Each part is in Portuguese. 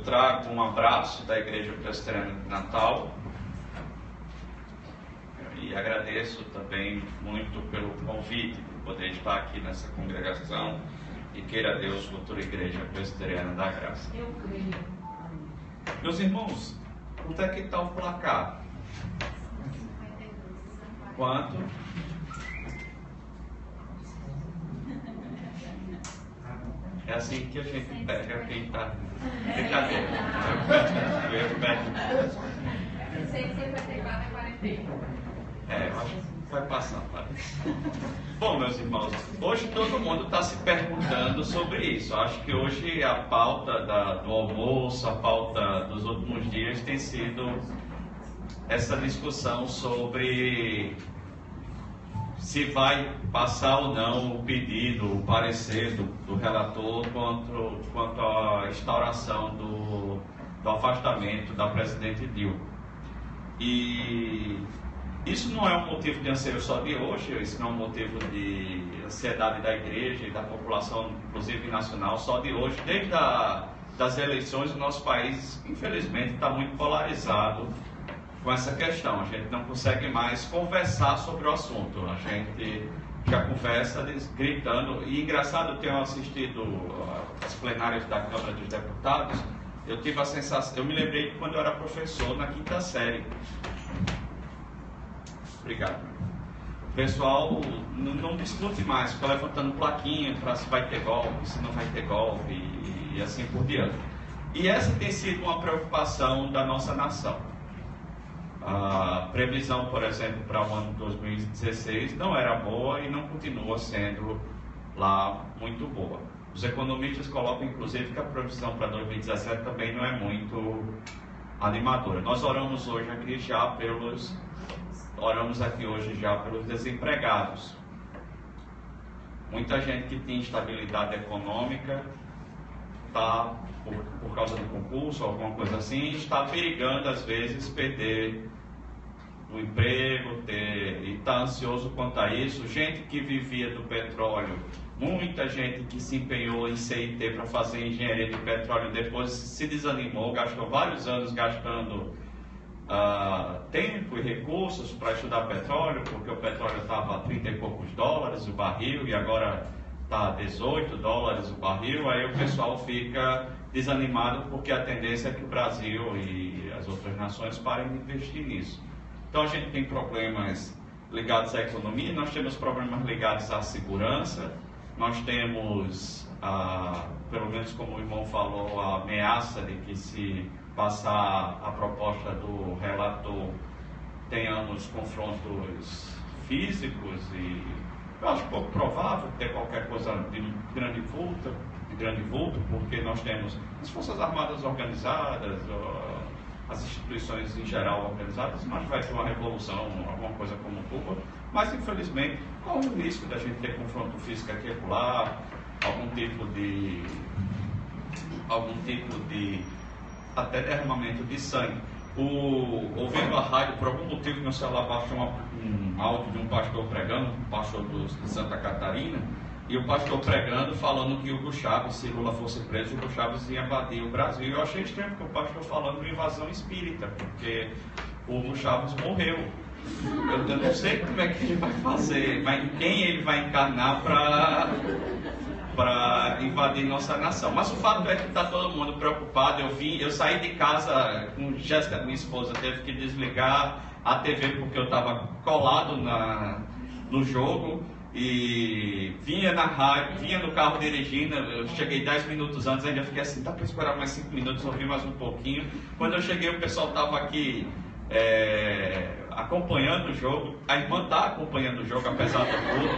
trago um abraço da Igreja Presbiteriana de Natal e agradeço também muito pelo convite de poder estar aqui nessa congregação e queira Deus, futura Igreja Presbiteriana da Graça. Eu creio. Meus irmãos, quanto é que está o placar? Quanto? É assim que a gente pega quem está. Brincadeira. Eu pego. 654 a 41. Eu acho que vai passar, parece. Bom, meus irmãos, hoje todo mundo está se perguntando sobre isso. Acho que hoje a pauta do almoço, a pauta dos últimos dias tem sido essa discussão sobre se vai passar ou não o pedido, o parecer do relator quanto à instauração do afastamento da presidente Dilma. E isso não é um motivo de anseio só de hoje, isso não é um motivo de ansiedade da igreja e da população, inclusive nacional, só de hoje. Desde das eleições, o nosso país, infelizmente, está muito polarizado com essa questão. A gente não consegue mais conversar sobre o assunto. A gente já conversa gritando. E engraçado, eu tenho assistido as plenárias da Câmara dos Deputados. Eu tive a sensação, eu me lembrei de quando eu era professor na 5ª série. Obrigado. O pessoal não discute mais, fica levantando plaquinha para se vai ter golpe, se não vai ter golpe e assim por diante. E essa tem sido uma preocupação da nossa nação. A previsão, por exemplo, para o ano de 2016 não era boa e não continua sendo lá muito boa. Os economistas colocam, inclusive, que a previsão para 2017 também não é muito animadora. Nós oramos aqui hoje já pelos desempregados. Muita gente que tem instabilidade econômica está, por causa do concurso, alguma coisa assim, está perigando, às vezes, perder o emprego, e está ansioso quanto a isso. Gente que vivia do petróleo, muita gente que se empenhou em CIT para fazer engenharia de petróleo, depois se desanimou, gastou vários anos gastando tempo e recursos para estudar petróleo, porque o petróleo estava a 30 e poucos dólares o barril e agora está a 18 dólares o barril. Aí o pessoal fica desanimado porque a tendência é que o Brasil e as outras nações parem de investir nisso. Então a gente tem problemas ligados à economia, nós temos problemas ligados à segurança, nós temos, pelo menos como o irmão falou, a ameaça de que se passar a proposta do relator tenhamos confrontos físicos e eu acho pouco provável ter qualquer coisa de grande vulto, porque nós temos as Forças Armadas organizadas, as instituições em geral organizadas, mas vai ter uma revolução, alguma coisa como Cuba, mas infelizmente corre o risco da gente ter confronto físico aqui e acolá, algum tipo de até derramamento de sangue. Ouvindo a rádio, por algum motivo meu celular baixou um áudio de um pastor pregando, um pastor de Santa Catarina, e o pastor pregando, falando que Hugo Chávez, se Lula fosse preso, Hugo Chávez ia invadir o Brasil. Eu achei estranho, porque o pastor falando de invasão espírita, porque o Hugo Chávez morreu. Eu não sei como é que ele vai fazer, mas quem ele vai encarnar para invadir nossa nação. Mas o fato é que está todo mundo preocupado. Eu saí de casa com Jéssica, minha esposa, teve que desligar a TV porque eu estava colado no jogo. E vinha na rádio, vinha no carro dirigindo, eu cheguei 10 minutos antes, ainda fiquei assim, dá para esperar mais 5 minutos, ouvi mais um pouquinho. Quando eu cheguei, o pessoal estava aqui acompanhando o jogo, a irmã está acompanhando o jogo, apesar de tudo.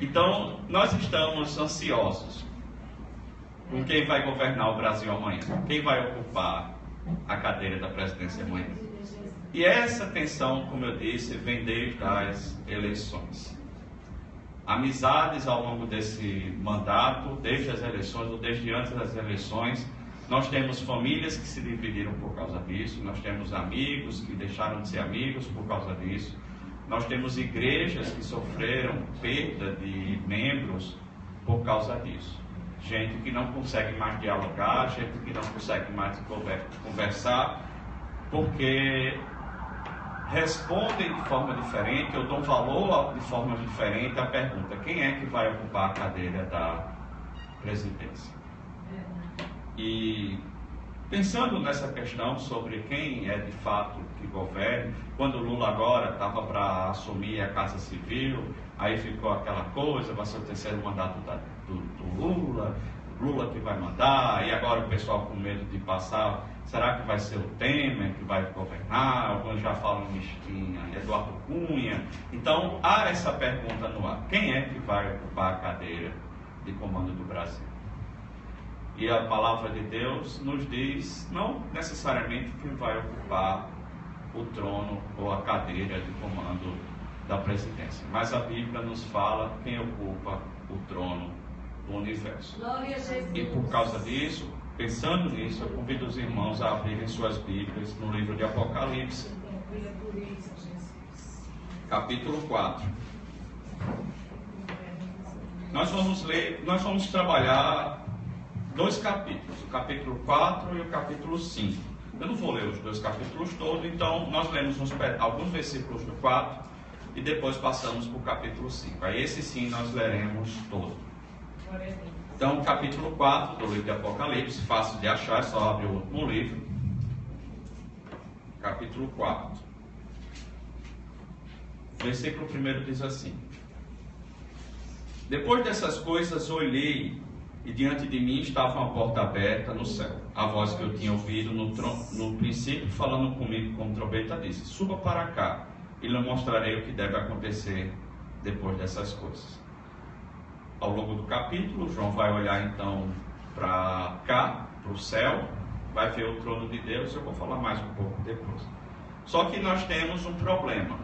Então, nós estamos ansiosos com quem vai governar o Brasil amanhã, quem vai ocupar a cadeira da presidência amanhã. E essa tensão, como eu disse, vem desde as eleições. Amizades ao longo desse mandato, desde as eleições ou desde antes das eleições, nós temos famílias que se dividiram por causa disso, nós temos amigos que deixaram de ser amigos por causa disso, nós temos igrejas que sofreram perda de membros por causa disso. gente que não consegue mais dialogar, gente que não consegue mais conversar, porque respondem de forma diferente, ou dão valor de forma diferente à pergunta: quem é que vai ocupar a cadeira da presidência? E pensando nessa questão sobre quem é de fato que governa, quando o Lula agora estava para assumir a Casa Civil, aí ficou aquela coisa: vai ser o terceiro mandato do Lula, Lula que vai mandar, e agora o pessoal com medo de passar, será que vai ser o Temer que vai governar? Alguns já falam em Eduardo Cunha. Então há essa pergunta no ar: quem é que vai ocupar a cadeira de comando do Brasil? E a palavra de Deus nos diz não necessariamente quem vai ocupar o trono ou a cadeira de comando da presidência, mas a Bíblia nos fala quem ocupa o trono do universo. Glória a Jesus. E por causa disso, pensando nisso, eu convido os irmãos a abrirem suas Bíblias no livro de Apocalipse, capítulo 4. Nós vamos trabalhar dois capítulos, o capítulo 4 e o capítulo 5. Eu não vou ler os dois capítulos todos, então nós lemos alguns versículos do 4 e depois passamos para o capítulo 5. Aí esse sim nós leremos todo. Então, capítulo 4 do livro de Apocalipse, fácil de achar, é só abrir o último livro. Capítulo 4. Versículo 1 diz assim: depois dessas coisas olhei, e diante de mim estava uma porta aberta no céu. A voz que eu tinha ouvido no princípio, falando comigo com trombeta, disse: suba para cá, e lhe mostrarei o que deve acontecer depois dessas coisas. Ao longo do capítulo, João vai olhar então para cá, para o céu, vai ver o trono de Deus. Eu vou falar mais um pouco depois. Só que nós temos um problema.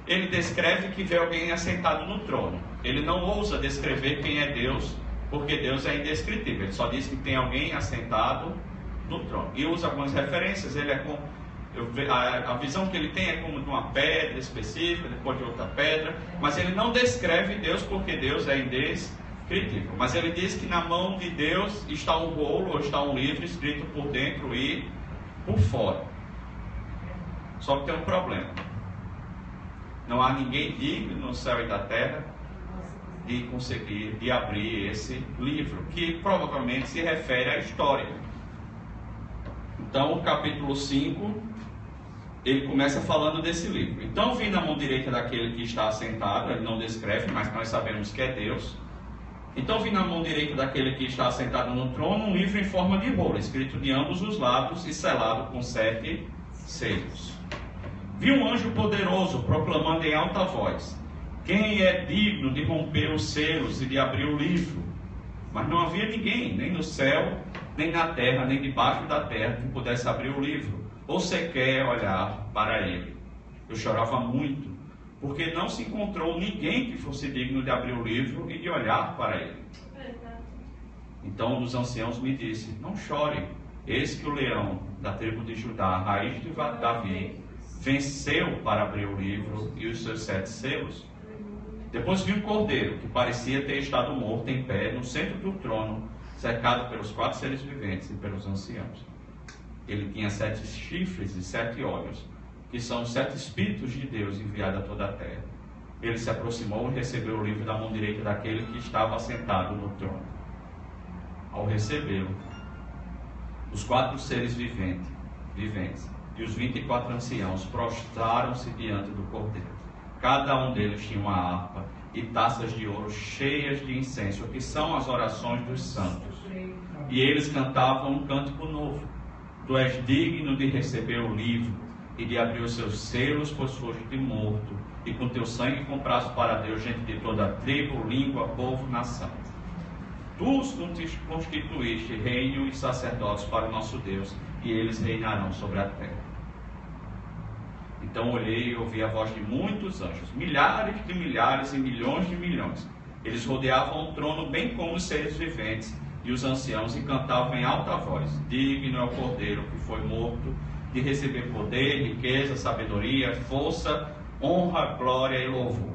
Ele descreve que vê alguém assentado no trono. Ele não ousa descrever quem é Deus, porque Deus é indescritível. Ele só diz que tem alguém assentado no trono. E usa algumas referências. Ele é como, a visão que ele tem é como de uma pedra específica, depois de outra pedra. Mas ele não descreve Deus, porque Deus é indescritível. Mas ele diz que na mão de Deus está um rolo, ou está um livro escrito por dentro e por fora. Só que tem um problema. Não há ninguém digno no céu e da terra de conseguir, de abrir esse livro, que provavelmente se refere à história. Então, o capítulo 5, ele começa falando desse livro. Então, vi na mão direita daquele que está assentado, ele não descreve, mas nós sabemos que é Deus. Então, vi na mão direita daquele que está assentado no trono um livro em forma de rolo, escrito de ambos os lados e selado com 7 selos. Vi um anjo poderoso proclamando em alta voz: quem é digno de romper os selos e de abrir o livro? Mas não havia ninguém, nem no céu, nem na terra, nem debaixo da terra, que pudesse abrir o livro, ou sequer olhar para ele. Eu chorava muito, porque não se encontrou ninguém que fosse digno de abrir o livro e de olhar para ele. Então um dos anciãos me disse: não chore, eis que o leão da tribo de Judá, a raiz de Davi, venceu para abrir o livro e os seus 7 selos. Depois vi um cordeiro que parecia ter estado morto em pé no centro do trono, cercado pelos 4 seres viventes e pelos anciãos. Ele tinha 7 chifres e 7 olhos, que são os 7 espíritos de Deus enviados a toda a terra. Ele se aproximou e recebeu o livro da mão direita daquele que estava assentado no trono. Ao recebê-lo, os 4 seres viventes e os 24 anciãos prostraram-se diante do cordeiro. Cada um deles tinha uma harpa e taças de ouro cheias de incenso, que são as orações dos santos. E eles cantavam um cântico novo: tu és digno de receber o livro e de abrir os seus selos, pois foste morto, e com teu sangue compraste para Deus gente de toda tribo, língua, povo, nação. Tu os constituíste reino e sacerdotes para o nosso Deus, e eles reinarão sobre a terra. Então olhei e ouvi a voz de muitos anjos, milhares de milhares e milhões de milhões. Eles rodeavam o trono, bem como os seres viventes e os anciãos, e cantavam em alta voz: digno é o cordeiro que foi morto de receber poder, riqueza, sabedoria, força, honra, glória e louvor.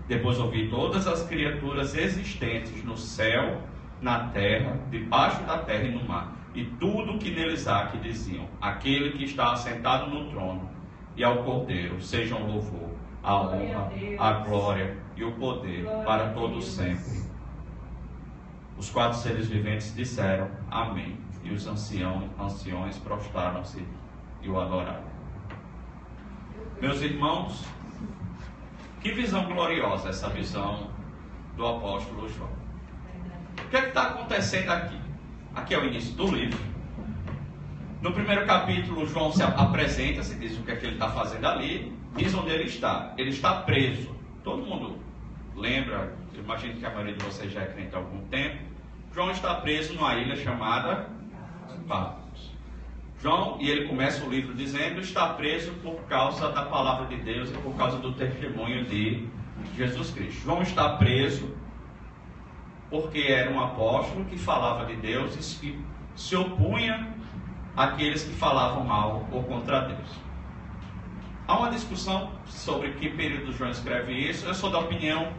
Depois ouvi todas as criaturas existentes no céu na terra, debaixo da terra e no mar, e tudo que neles há, que diziam: aquele que está assentado no trono e ao Cordeiro sejam o louvor, a honra, a glória e o poder para todos sempre. Os 4 seres viventes disseram: amém. E os anciões prostraram-se e o adoraram. Meus irmãos, que visão gloriosa essa visão do apóstolo João. O que é que está acontecendo aqui? Aqui é o início do livro. No primeiro capítulo, João se apresenta, se diz o que é que ele está fazendo ali, diz onde ele está. Ele está preso. Todo mundo lembra, eu imagino que a maioria de vocês já é crente há algum tempo. João está preso numa ilha chamada Patmos. João, e ele começa o livro dizendo, está preso por causa da palavra de Deus e por causa do testemunho de Jesus Cristo. João está preso porque era um apóstolo que falava de Deus e se opunha àqueles que falavam mal ou contra Deus. Há uma discussão sobre que período João escreve isso. Eu sou da opinião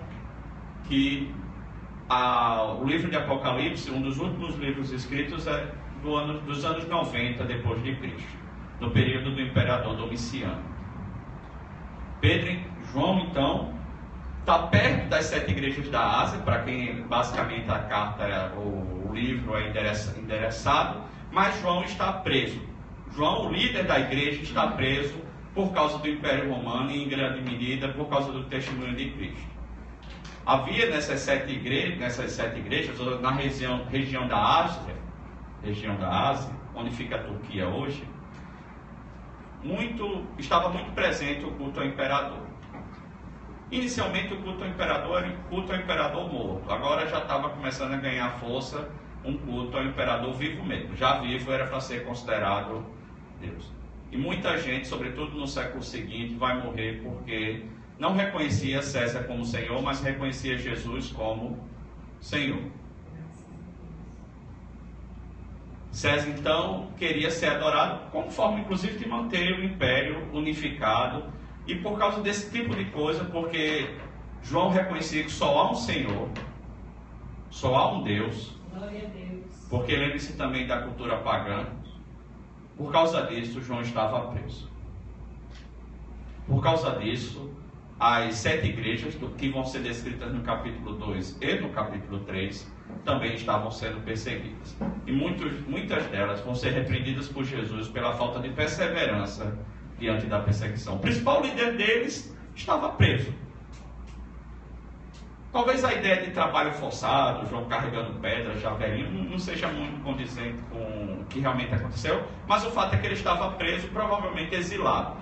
que o livro de Apocalipse, um dos últimos livros escritos, é dos anos 90 depois de Cristo, no período do imperador Domiciano. João, então, está perto das 7 igrejas da Ásia, para quem basicamente a carta, o livro é endereçado, mas João está preso. João, o líder da igreja, está preso por causa do Império Romano e, em grande medida, por causa do testemunho de Cristo. Havia nessas 7 igrejas, na região da Ásia, onde fica a Turquia hoje, estava muito presente o culto ao imperador. Inicialmente o culto ao imperador era um culto ao imperador morto. Agora já estava começando a ganhar força um culto ao imperador vivo mesmo. Já vivo era para ser considerado Deus. E muita gente, sobretudo no século seguinte, vai morrer porque não reconhecia César como Senhor, mas reconhecia Jesus como Senhor. César, então, queria ser adorado como forma, inclusive, de manter o império unificado. E por causa desse tipo de coisa, porque João reconhecia que só há um Senhor, só há um Deus, porque lembre-se também da cultura pagã. Por causa disso, João estava preso. Por causa disso, as 7 igrejas que vão ser descritas no capítulo 2 e no capítulo 3 também estavam sendo perseguidas. E muitas delas vão ser repreendidas por Jesus pela falta de perseverança diante da perseguição. O principal líder deles estava preso. Talvez a ideia de trabalho forçado, João carregando pedra, já velhinho, não seja muito condizente com o que realmente aconteceu, mas o fato é que ele estava preso, provavelmente exilado,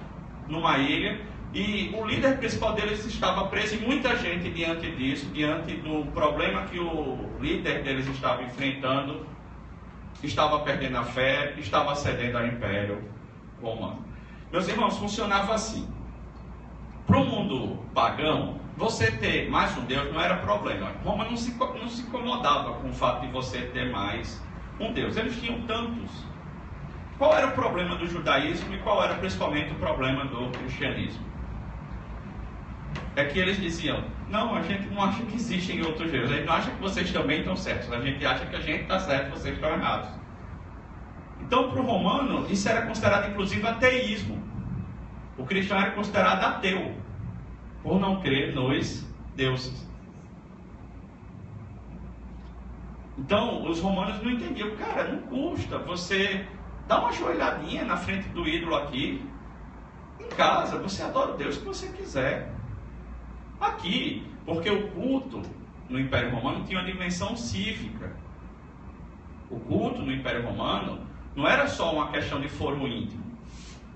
numa ilha, e o líder principal deles estava preso, e muita gente diante disso, diante do problema que o líder deles estava enfrentando, estava perdendo a fé, estava cedendo ao Império Romano. Meus irmãos, funcionava assim. Para o mundo pagão, você ter mais um Deus não era problema. Roma não se incomodava com o fato de você ter mais um Deus. Eles tinham tantos. Qual era o problema do judaísmo e qual era principalmente o problema do cristianismo? É que eles diziam, não, a gente não acha que existem outros deuses. A gente não acha que vocês também estão certos. A gente acha que a gente está certo e vocês estão errados. Então, para o romano, isso era considerado inclusive ateísmo. O cristão era considerado ateu, por não crer nos deuses. Então, os romanos não entendiam. Cara, não custa você dar uma joelhadinha na frente do ídolo aqui. Em casa, você adora o Deus que você quiser. Aqui, porque o culto no Império Romano tinha uma dimensão cívica. O culto no Império Romano não era só uma questão de foro íntimo.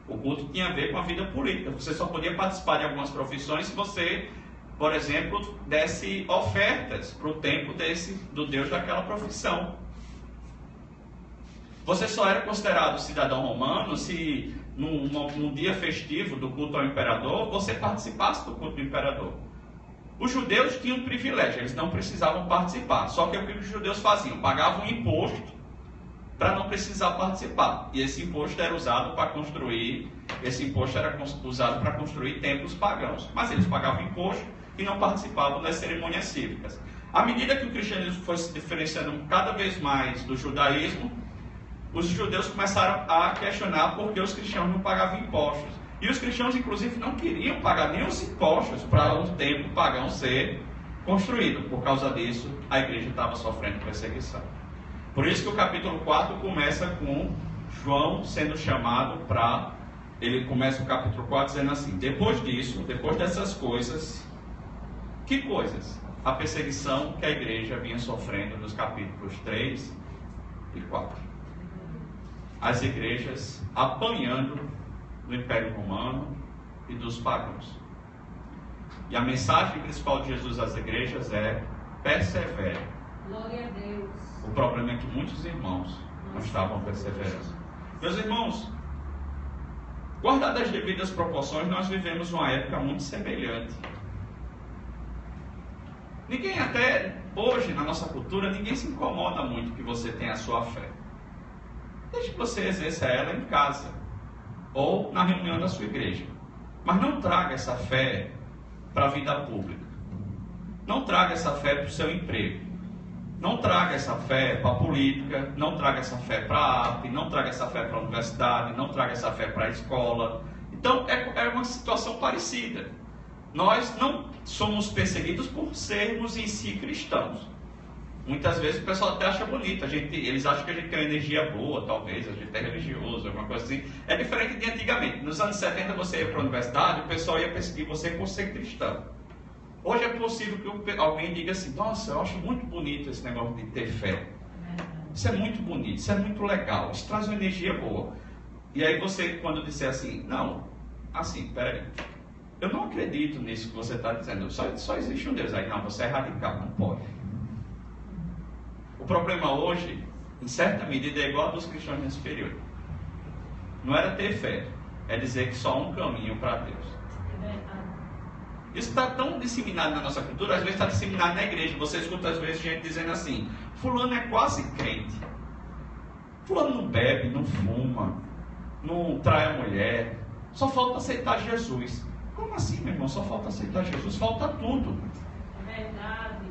O culto tinha a ver com a vida política. Você só podia participar de algumas profissões se você, por exemplo, desse ofertas para o templo do Deus daquela profissão. Você só era considerado cidadão romano se, num dia festivo do culto ao imperador, você participasse do culto do imperador. Os judeus tinham um privilégio, eles não precisavam participar. Só que o que os judeus faziam? Pagavam um imposto para não precisar participar. E esse imposto era usado para construir templos pagãos. Mas eles pagavam imposto e não participavam das cerimônias cívicas. À medida que o cristianismo foi se diferenciando cada vez mais do judaísmo, os judeus começaram a questionar por que os cristãos não pagavam impostos. E os cristãos, inclusive, não queriam pagar nem os impostos para um templo pagão ser construído. Por causa disso, a igreja estava sofrendo perseguição. Por isso que o capítulo 4 começa com João sendo chamado para... Ele começa o capítulo 4 dizendo assim: depois disso, depois dessas coisas... Que coisas? A perseguição que a igreja vinha sofrendo nos capítulos 3 e 4. As igrejas apanhando do Império Romano e dos pagãos. E a mensagem principal de Jesus às igrejas é: persevere. Glória a Deus. O problema é que muitos irmãos não estavam perseverando. Meus irmãos, guardadas as devidas proporções, nós vivemos uma época muito semelhante. Ninguém, até hoje, na nossa cultura, ninguém se incomoda muito que você tenha a sua fé. Desde que você exerça ela em casa ou na reunião da sua igreja. Mas não traga essa fé para a vida pública. Não traga essa fé para o seu emprego. Não traga essa fé para a política. Não traga essa fé para a arte. Não traga essa fé para a universidade. Não traga essa fé para a escola. Então, é uma situação parecida. Nós não somos perseguidos por sermos em si cristãos. Muitas vezes o pessoal até acha bonito, eles acham que a gente tem uma energia boa, talvez, a gente é religioso, alguma coisa assim. É diferente de antigamente. Nos anos 70 você ia para a universidade, o pessoal ia perseguir você por ser cristão. Hoje é possível que alguém diga assim: nossa, eu acho muito bonito esse negócio de ter fé. Isso é muito bonito, isso é muito legal, isso traz uma energia boa. E aí você, quando disser assim: não, assim, peraí, eu não acredito nisso que você está dizendo, só existe um Deus. Aí, não, você é radical, não pode. O problema hoje, em certa medida, é igual ao dos cristãos nesse período. Não era ter fé, é dizer que só há um caminho para Deus. Isso está tão disseminado na nossa cultura, às vezes está disseminado na igreja. Você escuta às vezes gente dizendo assim: fulano é quase crente. Fulano não bebe, não fuma, não trai a mulher, só falta aceitar Jesus. Como assim, meu irmão? Só falta aceitar Jesus? Falta tudo. É verdade.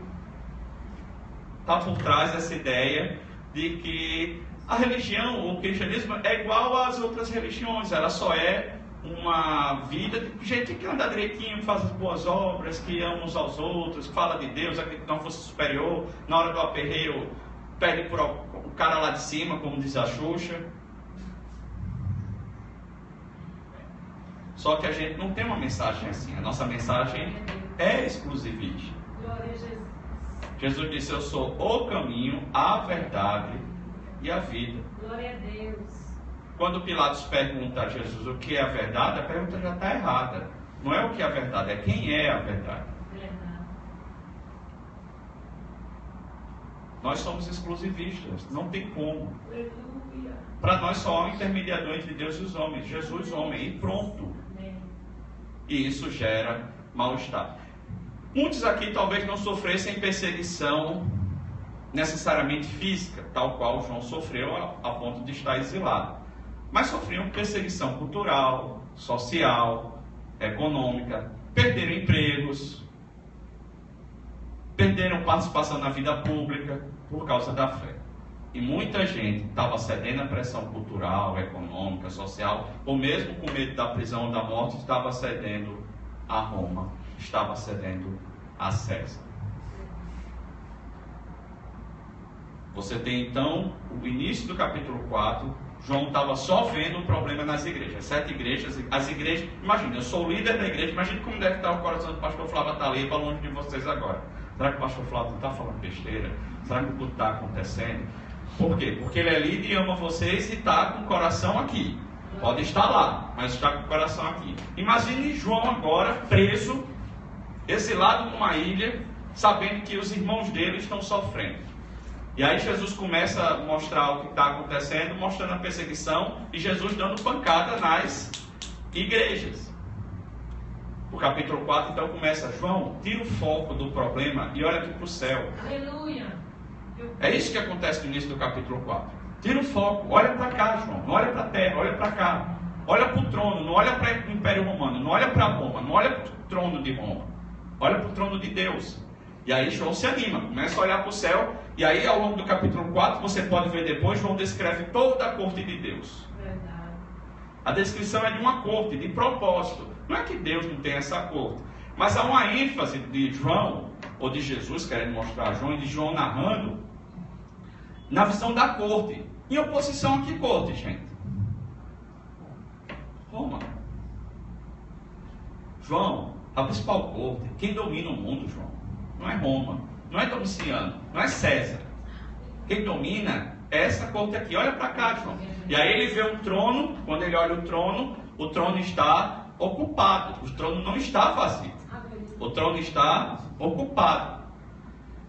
Está por trás dessa ideia de que a religião, o cristianismo, é igual às outras religiões. Ela só é uma vida de gente que anda direitinho, que faz as boas obras, que ama uns aos outros, que fala de Deus, acredita numa força superior. Na hora do aperreio, pede por o cara lá de cima, como diz a Xuxa. Só que a gente não tem uma mensagem assim. A nossa mensagem é exclusivista. Glória a Jesus. Jesus disse: eu sou o caminho, a verdade e a vida. Glória a Deus. Quando Pilatos pergunta a Jesus o que é a verdade, a pergunta já está errada. Não é o que é a verdade, é quem é a verdade. Verdade. Nós somos exclusivistas, não tem como. Aleluia. Para nós só há um intermediador entre Deus e os homens, Jesus homem, e pronto. Amém. E isso gera mal-estar. Muitos aqui talvez não sofressem perseguição necessariamente física, tal qual João sofreu a ponto de estar exilado. Mas sofriam perseguição cultural, social, econômica, perderam empregos, perderam participação na vida pública por causa da fé. E muita gente estava cedendo à pressão cultural, econômica, social, ou mesmo com medo da prisão ou da morte, estava cedendo a Roma, estava cedendo a César. Você tem então o início do capítulo 4. João estava só vendo um problema nas igrejas. 7 igrejas, as igrejas, imagina, eu sou o líder da igreja, imagina como deve estar o coração do pastor Flávio Ataliba longe de vocês agora. Será que o pastor Flávio não está falando besteira? Será que o culto está acontecendo? Por quê? Porque ele é líder e ama vocês e está com o coração aqui. Pode estar lá, mas está com o coração aqui. Imagine João agora preso, exilado numa ilha, sabendo que os irmãos dele estão sofrendo. E aí Jesus começa a mostrar o que está acontecendo, mostrando a perseguição, e Jesus dando pancada nas igrejas. O capítulo 4 então começa: João, tira o foco do problema e olha aqui para o céu. Aleluia. É isso que acontece no início do capítulo 4. Tira o foco, olha para cá, João, não olha para a terra, olha para cá. Olha para o trono, não olha para o Império Romano, não olha para Roma, não olha para o trono de Roma. Olha para o trono de Deus. E aí João se anima, começa a olhar para o céu, e aí ao longo do capítulo 4, você pode ver depois, João descreve toda a corte de Deus. Verdade. A descrição é de uma corte, de propósito. Não é que Deus não tem essa corte, mas há uma ênfase de João, ou de Jesus querendo mostrar a João, e de João narrando, na visão da corte. Em oposição a que corte, gente? Roma. João, a principal corte, quem domina o mundo, João, não é Roma, não é Domiciano, não é César. Quem domina é essa corte aqui. Olha para cá, João. E aí ele vê um trono, quando ele olha o trono está ocupado. O trono não está vazio. O trono está ocupado.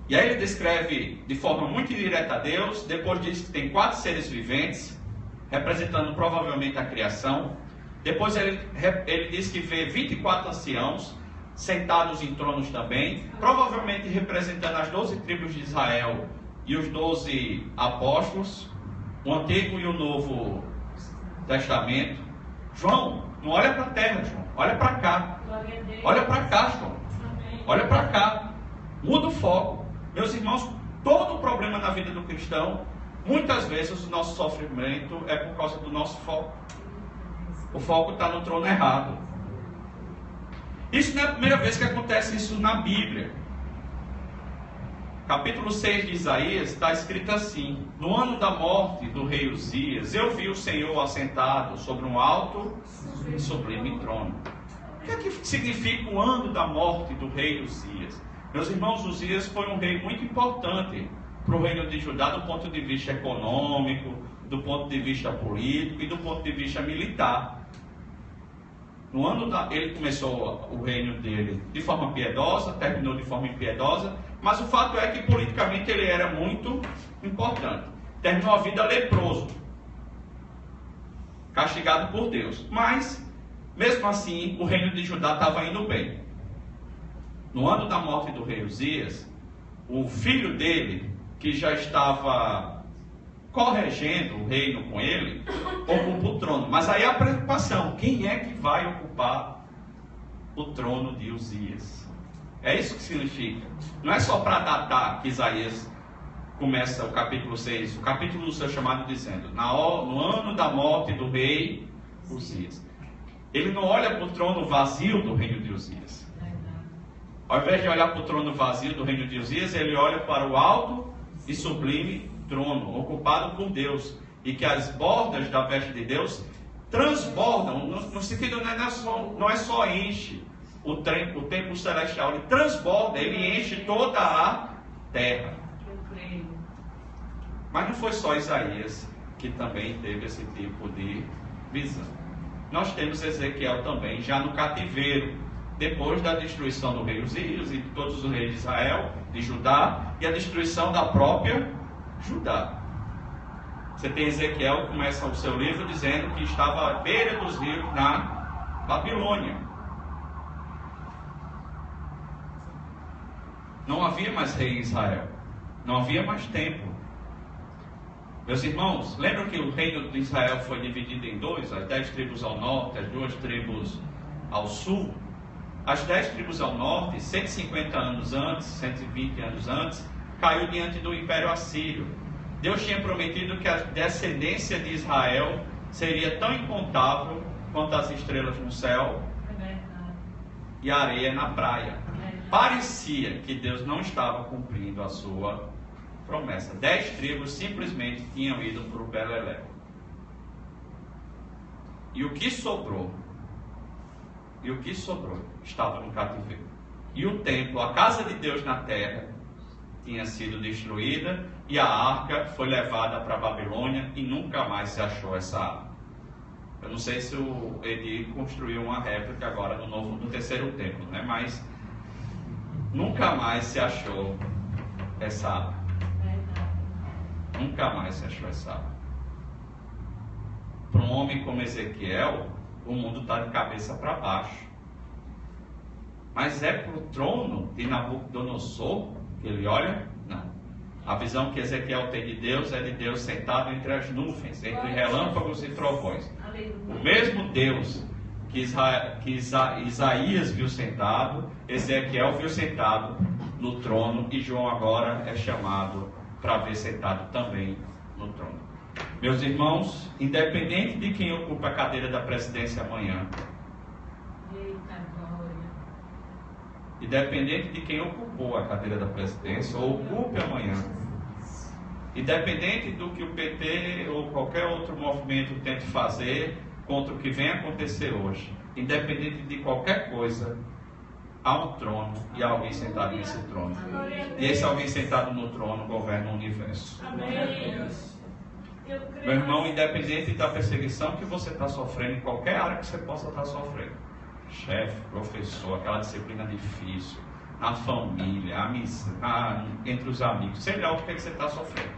E aí ele descreve de forma muito direta a Deus. Depois diz que tem 4 seres viventes, representando provavelmente a criação. Depois ele diz que vê 24 anciãos, sentados em tronos também, provavelmente representando as 12 tribos de Israel e os 12 apóstolos, o Antigo e o Novo Testamento. João, não olha para a terra, João, olha para cá. Olha para cá, João. Olha para cá. Muda o foco. Meus irmãos, todo o problema na vida do cristão, muitas vezes o nosso sofrimento é por causa do nosso foco. O foco está no trono errado. Isso não é a primeira vez que acontece isso na Bíblia. Capítulo 6 de Isaías está escrito assim: no ano da morte do rei Uzias, eu vi o Senhor assentado sobre um alto e sublime trono. O que é que significa o ano da morte do rei Uzias? Meus irmãos, Uzias foi um rei muito importante para o reino de Judá do ponto de vista econômico, do ponto de vista político e do ponto de vista militar. No ano ele começou o reino dele de forma piedosa, terminou de forma impiedosa, mas o fato é que politicamente ele era muito importante. Terminou a vida leproso, castigado por Deus. Mas, mesmo assim, o reino de Judá estava indo bem. No ano da morte do rei Uzias, o filho dele, que já estava corregendo o reino com ele, ocupa o trono. Mas aí a preocupação: quem é que vai ocupar o trono de Uzias? É isso que significa. Não é só para datar que Isaías começa o capítulo 6, o capítulo é chamado dizendo, no ano da morte do rei Uzias. Ele não olha para o trono vazio do reino de Uzias. Ao invés de olhar para o trono vazio do reino de Uzias, ele olha para o alto e sublime trono, ocupado por Deus, e que as bordas da veste de Deus transbordam, no sentido não é só enche o templo celestial, ele transborda, ele enche toda a terra. Mas não foi só Isaías que também teve esse tipo de visão. Nós temos Ezequiel também, já no cativeiro, depois da destruição do rei Uzias e de todos os reis de Israel, de Judá, e a destruição da própria Judá. Você tem Ezequiel que começa o seu livro dizendo que estava à beira dos rios na Babilônia. Não havia mais rei em Israel. Não havia mais templo. Meus irmãos, lembram que o reino de Israel foi dividido em 2? As 10 tribos ao norte, as 2 tribos ao sul. As 10 tribos ao norte, 150 anos antes, 120 anos antes, caiu diante do Império Assírio. Deus tinha prometido que a descendência de Israel seria tão incontável quanto as estrelas no céu e a areia na praia. Parecia que Deus não estava cumprindo a sua promessa. 10 tribos simplesmente tinham ido para o Beleléu. E o que sobrou estava no cativeiro. E o templo, a casa de Deus na terra, tinha sido destruída e a arca foi levada para a Babilônia e nunca mais se achou essa arca. Eu não sei se o Edi construiu uma réplica agora no terceiro templo, né? Mas nunca mais se achou essa arca. Nunca mais se achou essa arca. Para um homem como Ezequiel, o mundo está de cabeça para baixo. Mas é para o trono de Nabucodonosor que ele olha? Não. A visão que Ezequiel tem de Deus é de Deus sentado entre as nuvens, entre relâmpagos e trovões. O mesmo Deus que Isaías viu sentado, Ezequiel viu sentado no trono, e João agora é chamado para ver sentado também no trono. Meus irmãos, independente de quem ocupa a cadeira da presidência amanhã, Eita glória. independente de quem ocupou a cadeira da presidência ou ocupe amanhã, independente do que o PT ou qualquer outro movimento tente fazer contra o que vem acontecer hoje, independente de qualquer coisa, há um trono e há alguém sentado nesse trono. E esse alguém sentado no trono governa o universo. Amém. Meu irmão, independente da perseguição que você está sofrendo, em qualquer área que você possa estar sofrendo, chefe, professor, aquela disciplina difícil, na família, entre os amigos, sei lá o que você está sofrendo,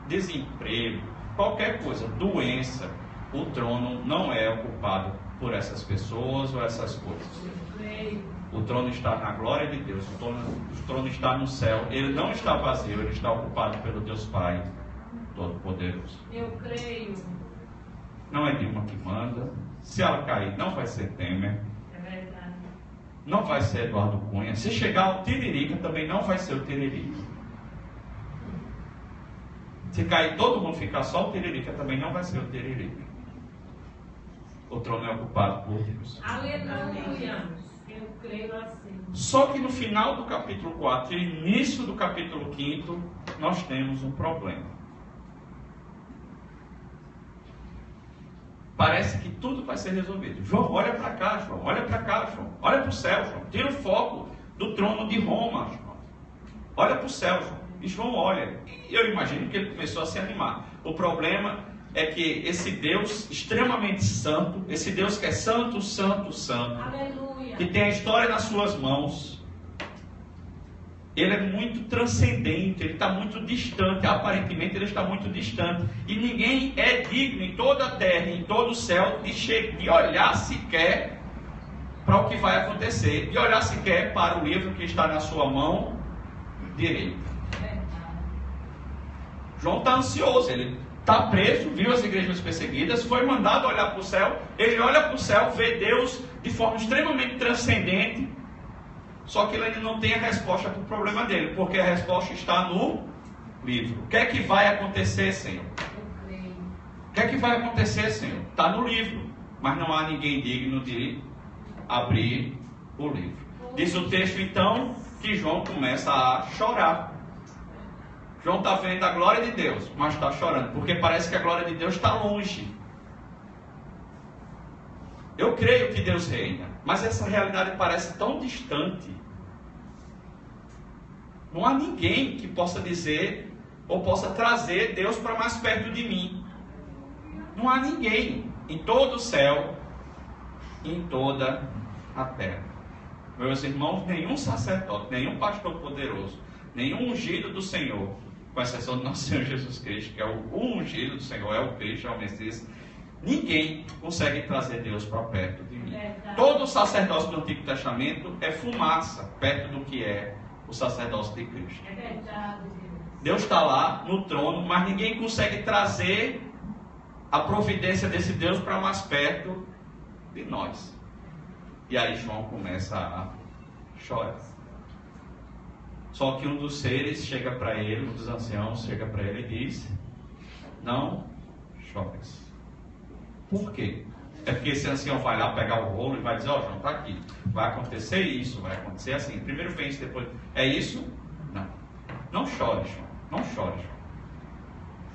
desemprego, qualquer coisa, doença, o trono não é ocupado por essas pessoas ou essas coisas. O trono está na glória de Deus, o trono está no céu, ele não está vazio, ele está ocupado pelo Deus Pai Todo-Poderoso. Eu creio. Não é Dilma que manda, se ela cair não vai ser Temer, É verdade. não vai ser Eduardo Cunha, se chegar o Tiririca também não vai ser o Tiririca. Se cair todo mundo ficar só o Tiririca também não vai ser o Tiririca. O trono é ocupado por Deus. Aleluia. Eu creio assim. Só que no final do capítulo 4 e início do capítulo 5 nós temos um problema. Parece que tudo vai ser resolvido. João, olha para cá, João. Olha para cá, João. Olha para o céu, João. Tira o foco do trono de Roma, João. Olha para o céu, João. E João olha. E eu imagino que ele começou a se animar. O problema é que esse Deus extremamente santo, esse Deus que é santo, santo, santo, Aleluia. que tem a história nas suas mãos, ele é muito transcendente, ele está muito distante, aparentemente ele está muito distante, e ninguém é digno em toda a terra, em todo o céu, de olhar sequer para o que vai acontecer, de olhar sequer para o livro que está na sua mão direita. João está ansioso, ele está preso, viu as igrejas perseguidas, foi mandado olhar para o céu, ele olha para o céu, vê Deus de forma extremamente transcendente, só que ele ainda não tem a resposta para o problema dele, porque a resposta está no livro. O que é que vai acontecer, Senhor? Eu creio. O que é que vai acontecer, Senhor? Está no livro, mas não há ninguém digno de abrir o livro. Diz o texto então que João começa a chorar. João está vendo a glória de Deus, mas está chorando, porque parece que a glória de Deus está longe. Eu creio que Deus reina, mas essa realidade parece tão distante. Não há ninguém que possa dizer ou possa trazer Deus para mais perto de mim. Não há ninguém em todo o céu e em toda a terra. Meus irmãos, nenhum sacerdote, nenhum pastor poderoso, nenhum ungido do Senhor, com exceção do nosso Senhor Jesus Cristo, que é o ungido do Senhor, é o Cristo, é o Messias, ninguém consegue trazer Deus para perto de mim. Todo o sacerdócio do Antigo Testamento é fumaça perto do que é o sacerdócio de Cristo. É verdade, Deus. Deus está lá no trono, mas ninguém consegue trazer a providência desse Deus para mais perto de nós. E aí João começa a chorar. Só que um dos seres chega para ele, um dos anciãos chega para ele e diz: não chores. Por quê? É porque esse ancião vai lá pegar o rolo e vai dizer: ó, João, está aqui, vai acontecer isso, vai acontecer assim, primeiro vence, depois, é isso? Não. Não chore, João, não chore, João.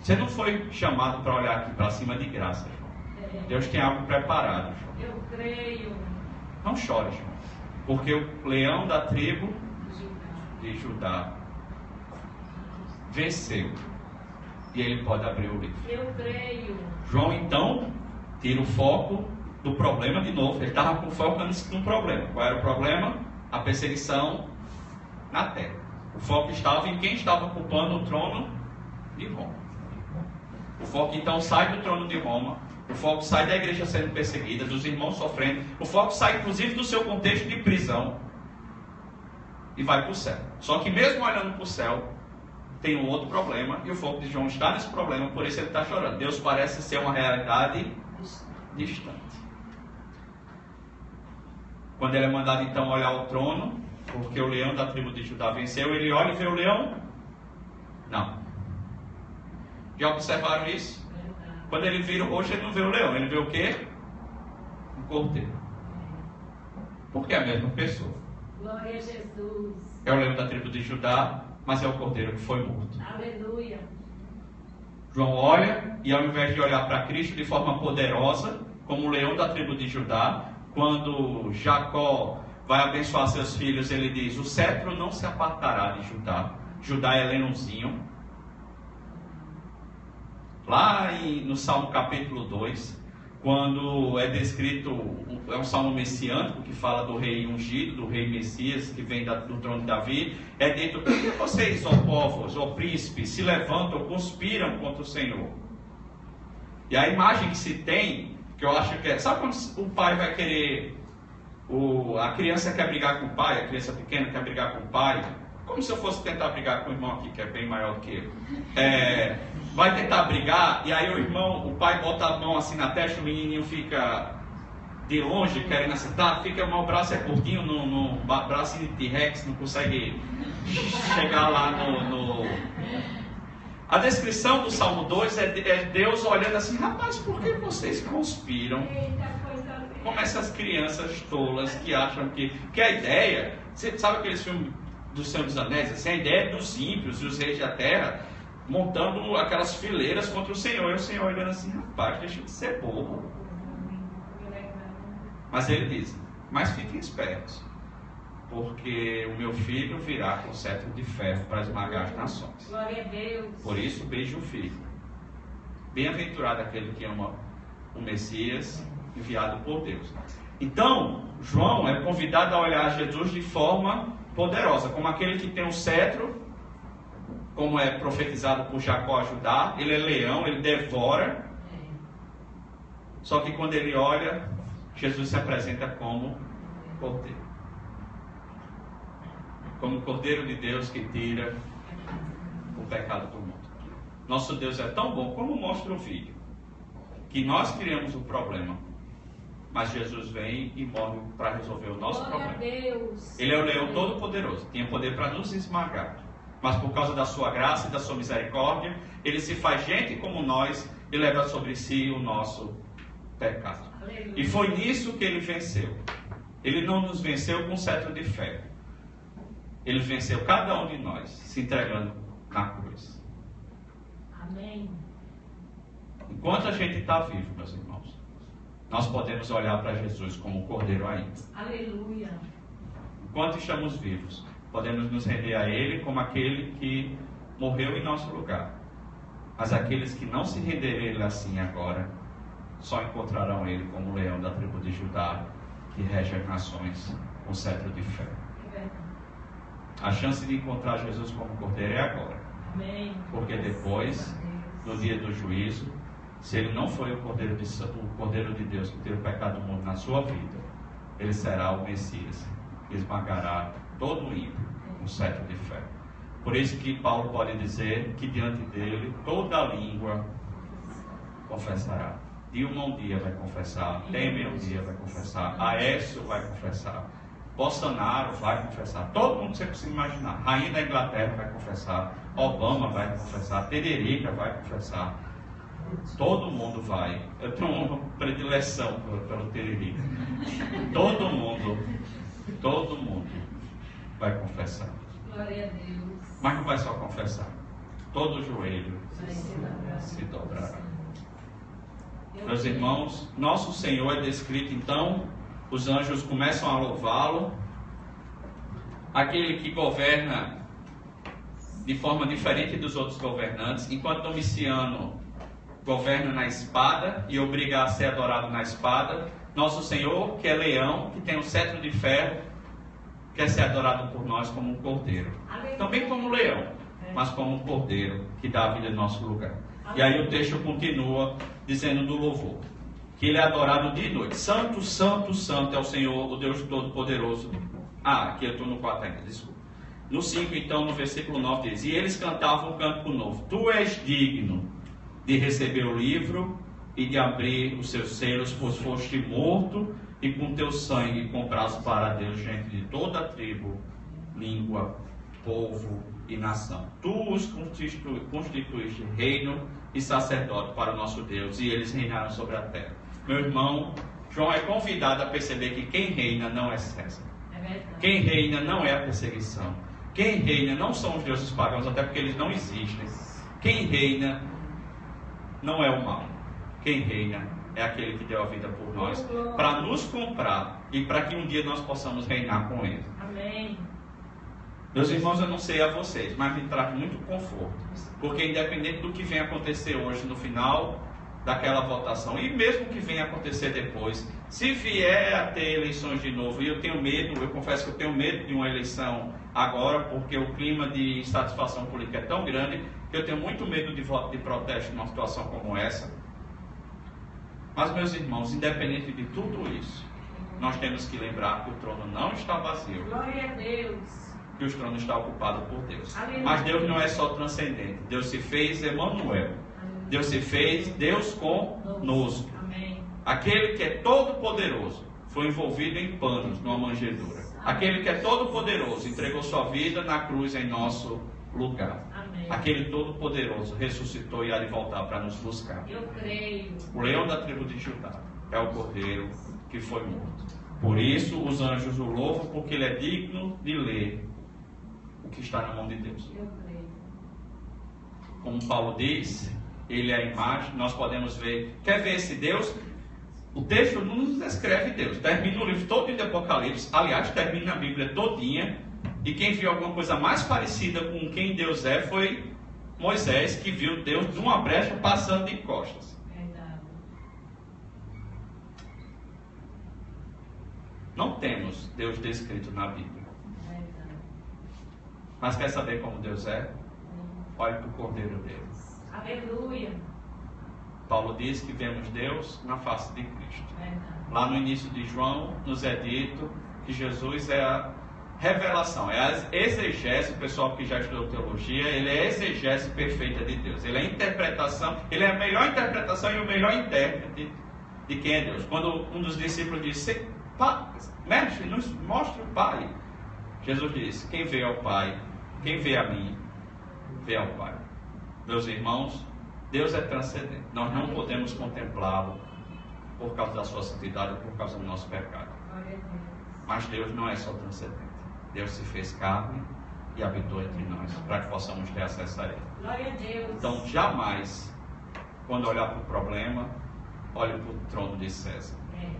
Você não foi chamado para olhar aqui para cima de graça, João. Deus tem algo preparado, João. Eu creio. Não chore, João, porque o leão da tribo de Judá venceu e ele pode abrir o livro. Eu creio. João então tira o foco do problema de novo. Ele estava com foco no problema. Qual era o problema? A perseguição na terra. O foco estava em quem estava ocupando o trono de Roma. O foco então sai do trono de Roma. O foco sai da igreja sendo perseguida, dos irmãos sofrendo. O foco sai inclusive do seu contexto de prisão e vai para o céu. Só que mesmo olhando para o céu, tem um outro problema, e o foco de João está nesse problema, por isso ele está chorando. Deus parece ser uma realidade distante. Quando ele é mandado então olhar o trono, porque o leão da tribo de Judá venceu. Ele olha e vê o leão? Não. Já observaram isso? Quando ele vira o rosto, ele não vê o leão, ele vê o quê? Um cordeiro. Porque é a mesma pessoa. Glória a Jesus. É o leão da tribo de Judá, mas é o cordeiro que foi morto. Aleluia. João olha e, ao invés de olhar para Cristo de forma poderosa, como o leão da tribo de Judá, quando Jacó vai abençoar seus filhos, ele diz: o cetro não se apartará de Judá. Judá é leãozinho. Lá no Salmo capítulo 2, quando é descrito, é um salmo messiânico que fala do rei ungido, do rei Messias, que vem do trono de Davi, é dito: por que vocês, ó povos, ó príncipes, se levantam, conspiram contra o Senhor? E a imagem que se tem, que eu acho que é, sabe quando o pai vai querer, a criança quer brigar com o pai, a criança pequena quer brigar com o pai, como se eu fosse tentar brigar com o irmão aqui, que é bem maior do que eu. Vai tentar brigar, e aí o pai bota a mão assim na testa, o menininho fica de longe, querendo acertar, o braço é curtinho, no braço de T-Rex, não consegue chegar lá no... A descrição do Salmo 2 é Deus olhando assim: rapaz, por que vocês conspiram? Como essas crianças tolas que acham que a ideia... Você sabe aqueles filmes do Senhor dos Anéis? Assim, a ideia é dos ímpios e os reis da terra montando aquelas fileiras contra o Senhor, e o Senhor olhando assim: rapaz, deixa de ser bobo. Mas ele diz: mas fiquem espertos, porque o meu filho virá com cetro de ferro para esmagar as nações. Glória a Deus. Por isso, beije o filho. Bem-aventurado aquele que ama o Messias enviado por Deus. Então, João é convidado a olhar Jesus de forma poderosa, como aquele que tem um cetro, como é profetizado por Jacó a Judá. Ele é leão, ele devora. Só que quando ele olha, Jesus se apresenta como cordeiro. Como o Cordeiro de Deus que tira o pecado do mundo. Nosso Deus é tão bom, como mostra o vídeo, que nós criamos o problema, mas Jesus vem e morre para resolver o nosso problema. Ele é o leão todo-poderoso, tinha poder para nos esmagar, mas por causa da sua graça e da sua misericórdia, ele se faz gente como nós e leva sobre si o nosso pecado. Aleluia. E foi nisso que ele venceu. Ele não nos venceu com cetro de ferro. Ele venceu cada um de nós, se entregando na cruz. Amém. Enquanto a gente está vivo, meus irmãos, nós podemos olhar para Jesus como um cordeiro ainda. Aleluia. Enquanto estamos vivos, podemos nos render a Ele como aquele que morreu em nosso lugar. Mas aqueles que não se renderem a Ele assim agora, só encontrarão Ele como o leão da tribo de Judá, que rege as nações com cetro de ferro. A chance de encontrar Jesus como cordeiro é agora. Amém. Porque depois, no dia do juízo, se ele não foi o cordeiro de Deus que tira o pecado do mundo na sua vida, ele será o Messias, que esmagará todo o ímpio com cetro de ferro. Por isso que Paulo pode dizer que diante dele toda língua confessará. Dilma um dia vai confessar, Temer um dia vai confessar, Aécio vai confessar, Bolsonaro vai confessar, todo mundo que você precisa imaginar. Rainha da Inglaterra vai confessar, Obama vai confessar, Tererica vai confessar, todo mundo vai. Eu tenho uma predileção pelo Tererica. Todo mundo vai confessar. Glória a Deus. Mas não vai só confessar, todo joelho se dobrará. Meus irmãos, nosso Senhor é descrito então. Os anjos começam a louvá-lo. Aquele que governa de forma diferente dos outros governantes. Enquanto Domiciano governa na espada e obriga a ser adorado na espada, nosso Senhor, que é leão, que tem um cetro de ferro, quer ser adorado por nós como um cordeiro. Também como leão, mas como um cordeiro que dá a vida em nosso lugar. E aí o texto continua dizendo do louvor, que ele é adorado dia e noite. Santo, santo, santo é o Senhor, o Deus Todo-Poderoso. Aqui eu estou no 4 ainda, desculpa. No 5, então, no versículo 9 diz: e eles cantavam um cântico novo. Tu és digno de receber o livro e de abrir os seus selos, pois foste morto e com teu sangue compraste para Deus gente de toda a tribo, língua, povo e nação. Tu os constituíste reino e sacerdote para o nosso Deus, e eles reinaram sobre a terra. Meu irmão, João é convidado a perceber que quem reina não é César. Quem reina não é a perseguição. Quem reina não são os deuses pagãos, até porque eles não existem. Quem reina não é o mal. Quem reina é aquele que deu a vida por nós, para nos comprar e para que um dia nós possamos reinar com ele. Amém. Meus irmãos, eu não sei a vocês, mas me traz muito conforto. Porque independente do que venha acontecer hoje no final daquela votação, e mesmo que venha acontecer depois, se vier a ter eleições de novo, e eu tenho medo, eu confesso que eu tenho medo de uma eleição agora, porque o clima de insatisfação política é tão grande, que eu tenho muito medo de voto de protesto numa situação como essa. Mas, meus irmãos, independente de tudo isso, nós temos que lembrar que o trono não está vazio. Glória a Deus. Que o trono está ocupado por Deus. Aleluia. Mas Deus não é só transcendente. Deus se fez Emanuel. Deus se fez Deus conosco. Amém. Aquele que é todo poderoso foi envolvido em panos numa manjedoura. Aquele que é todo poderoso entregou sua vida na cruz em nosso lugar. Amém. Aquele todo poderoso ressuscitou e há de voltar para nos buscar. Eu creio. O leão da tribo de Judá é o cordeiro que foi morto. Por isso os anjos o louvam, porque ele é digno de ler o que está na mão de Deus. Eu creio. Como Paulo diz, ele é a imagem, nós podemos ver. Quer ver esse Deus? O texto não nos descreve Deus. Termina o livro todo de Apocalipse. Aliás, termina a Bíblia todinha. E quem viu alguma coisa mais parecida com quem Deus é foi Moisés, que viu Deus de uma brecha passando de costas. Verdade. Não temos Deus descrito na Bíblia. Verdade. Mas quer saber como Deus é? Olhe para o cordeiro dele. Aleluia. Paulo diz que vemos Deus na face de Cristo. Verdade. Lá no início de João, nos é dito que Jesus é a revelação, é a exegese. O pessoal que já estudou teologia, ele é a exegese perfeita de Deus. Ele é a interpretação, ele é a melhor interpretação e o melhor intérprete de quem é Deus. Quando um dos discípulos disse: Mestre, nos mostre o Pai. Jesus disse: quem vê ao Pai, quem vê a mim, vê ao Pai. Meus irmãos, Deus é transcendente. Nós não podemos contemplá-lo por causa da sua santidade ou por causa do nosso pecado. Glória a Deus. Mas Deus não é só transcendente. Deus se fez carne e habitou entre nós, para que possamos ter acesso a Ele. Glória a Deus. Então, jamais, quando olhar para o problema, olhe para o trono de César. É.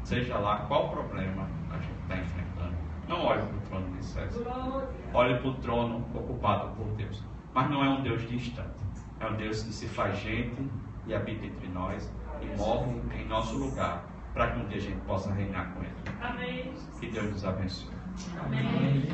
Seja lá qual problema a gente está enfrentando, não olhe para o trono de César. Glória. Olhe para o trono ocupado por Deus. Mas não é um Deus distante. É um Deus que se faz gente e habita entre nós e morre em nosso lugar, para que um dia a gente possa reinar com Ele. Amém. Que Deus nos abençoe. Amém.